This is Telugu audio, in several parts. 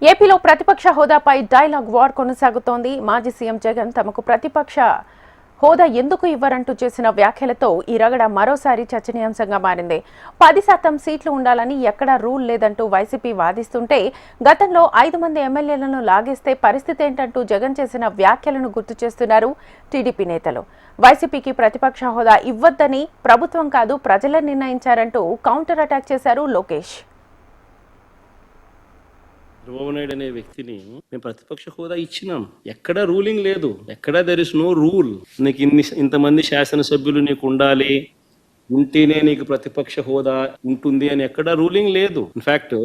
ఏపీలో ప్రతిపక్ష హోదాపై డైలాగ్ వార్ కొనసాగుతోంది. మాజీ సీఎం జగన్ తమకు ప్రతిపక్ష హోదా ఎందుకు ఇవ్వరంటూ చేసిన వ్యాఖ్యలతో ఈ రగడ మరోసారి చర్చనీయాంశంగా మారింది. 10% సీట్లు ఉండాలని ఎక్కడా రూల్ లేదంటూ వైసీపీ వాదిస్తుంటే, గతంలో 5 మంది ఎమ్మెల్యేలను లాగేస్తే పరిస్థితి ఏంటంటూ జగన్ చేసిన వ్యాఖ్యలను గుర్తు చేస్తున్నారు టీడీపీ నేతలు. వైసీపీకి ప్రతిపక్ష హోదా ఇవ్వొద్దని ప్రభుత్వం కాదు ప్రజలే నిర్ణయించారంటూ కౌంటర్ అటాక్ చేశారు లోకేష్. చంద్రబాబు నాయుడు అనే వ్యక్తిని మేము ప్రతిపక్ష హోదా ఇచ్చినాం. ఎక్కడ రూలింగ్ లేదు, ఎక్కడ దెర్ ఇస్ నో రూల్. నీకు ఇంతమంది శాసనసభ్యులు నీకు ఉండాలి, ఉంటేనే నీకు ప్రతిపక్ష హోదా ఉంటుంది అని ఎక్కడ రూలింగ్ లేదు. ఇన్ఫాక్ట్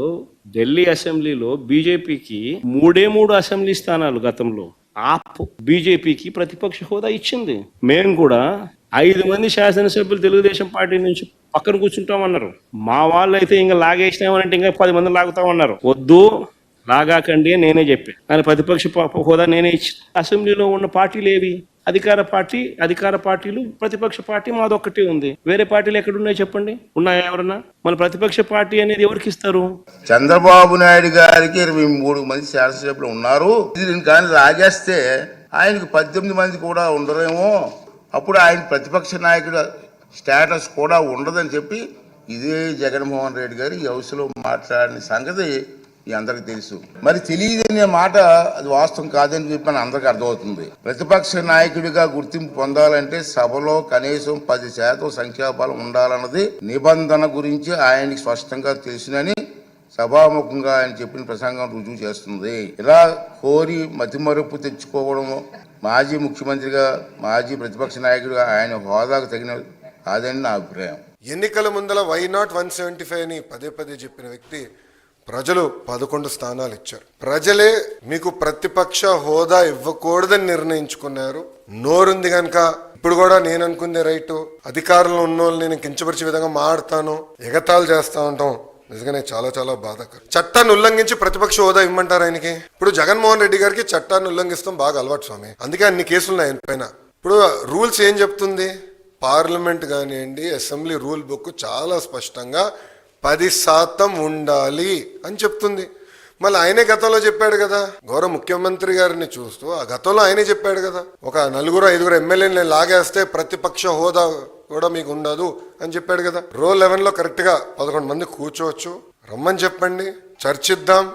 ఢిల్లీ అసెంబ్లీలో బీజేపీకి 3 అసెంబ్లీ స్థానాలు గతంలో బీజేపీకి ప్రతిపక్ష హోదా ఇచ్చింది. మేము కూడా 5 మంది శాసనసభ్యులు తెలుగుదేశం పార్టీ నుంచి పక్కన కూర్చుంటామన్నారు. మా వాళ్ళు అయితే ఇంకా లాగేసినామనంటే ఇంకా 10 మంది లాగుతామన్నారు. వద్దు, లాగాకండి అని నేనే చెప్పాను. కానీ ప్రతిపక్ష హోదా నేనే ఇచ్చి అసెంబ్లీలో ఉన్న పార్టీలు ఏవి? అధికార పార్టీలు, ప్రతిపక్ష పార్టీ మాదొక్కటే ఉంది. వేరే పార్టీలు ఎక్కడున్నాయి చెప్పండి? ఉన్నాయా ఎవరన్నా? మన ప్రతిపక్ష పార్టీ అనేది ఎవరికి ఇస్తారు? చంద్రబాబు నాయుడు గారికి 23 మంది శాసనసభ్యులు ఉన్నారు. దీన్ని కానీ లాగేస్తే ఆయనకు 18 మంది కూడా ఉండరేమో, అప్పుడు ఆయన ప్రతిపక్ష నాయకుడు స్టేటస్ కూడా ఉండదని చెప్పి ఇదే జగన్మోహన్ రెడ్డి గారు ఈ హౌస్లో మాట్లాడిన సంగతి అందరికి తెలుసు. మరి తెలియదనే మాట అది వాస్తవం కాదని చెప్పి మన అందరికి అర్థమవుతుంది. ప్రతిపక్ష నాయకుడిగా గుర్తింపు పొందాలంటే సభలో కనీసం 10% సంఖ్యాబలం ఉండాలన్నది నిబంధన గురించి ఆయనకి స్పష్టంగా తెలుసునని సభాముఖంగా ఆయన చెప్పిన ప్రసంగం రుజువు చేస్తుంది. ఇలా కోరి మతిమరుపు తెచ్చుకోవడం మాజీ ముఖ్యమంత్రిగా, మాజీ ప్రతిపక్ష నాయకుడిగా ఆయన హోదాకు తగిన కాదని నా అభిప్రాయం. ఎన్నికల ముందల వై నాట్ 175 అని పదే చెప్పిన వ్యక్తి ప్రజలు 11 స్థానాలు ఇచ్చారు. ప్రజలే మీకు ప్రతిపక్ష హోదా ఇవ్వకూడదని నిర్ణయించుకున్నారు. నోరుంది కనుక ఇప్పుడు కూడా నేను అనుకుందే రైటు, అధికారంలో ఉన్న వాళ్ళు నేను కించపరిచే విధంగా మాడతాను, ఎగతాళి చేస్తా ఉంటాం. నిజంగానే చాలా బాధాకరం. చట్టాన్ని ఉల్లంఘించి ప్రతిపక్ష హోదా ఇవ్వమంటారు ఆయనకి? ఇప్పుడు జగన్మోహన్ రెడ్డి గారికి చట్టాన్ని ఉల్లంఘిస్తాం బాగా అలవాటు స్వామి, అందుకే అన్ని కేసులు ఉన్నాయి ఆయన పైన. ఇప్పుడు రూల్స్ ఏం చెప్తుంది? పార్లమెంట్ కానివ్వండి, అసెంబ్లీ రూల్ బుక్ చాలా స్పష్టంగా 10% ఉండాలి అని చెప్తుంది. మళ్ళీ ఆయనే గతంలో చెప్పాడు కదా, గౌరవ ముఖ్యమంత్రి గారిని చూస్తూ ఆ గతంలో ఆయనే చెప్పాడు కదా, ఒక 4-5 ఎమ్మెల్యేని లాగేస్తే ప్రతిపక్ష హోదా కూడా మీకు ఉండదు అని చెప్పాడు కదా. రో 11లో కరెక్ట్గా 11 మంది కూర్చోవచ్చు, రమ్మని చెప్పండి, చర్చిద్దాం.